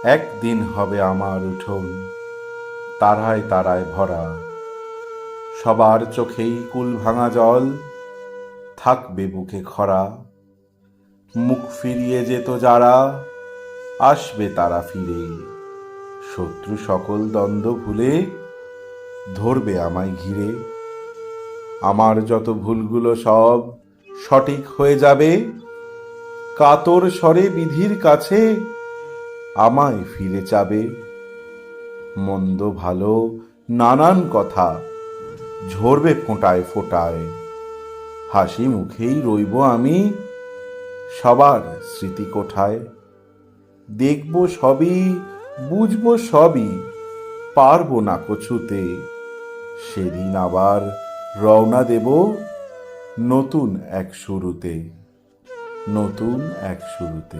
একদিন হবে আমার উঠোন তারায় তারায় ভরা, সবার চোখেই কুল ভাঙা জল, থাকবে বুকে খরা। মুখ ফিরিয়ে যেত যারা, আসবে তারা ফিরে, শত্রু সকল দ্বন্দ্ব ভুলে ধরবে আমায় ঘিরে। আমার যত ভুলগুলো সব সঠিক হয়ে যাবে, কাতর স্বরে বিধির কাছে আমায় ফিরে চাবে। মন্দ ভালো নানান কথা ঝরবে ফোঁটায় ফোঁটায়, হাসি মুখেই রইব আমি সবার স্মৃতি কোঠায়। দেখব সবই, বুঝব সবই, পারবো না কছুতে, সেদিন আবার রওনা দেব নতুন এক শুরুতে, নতুন এক শুরুতে।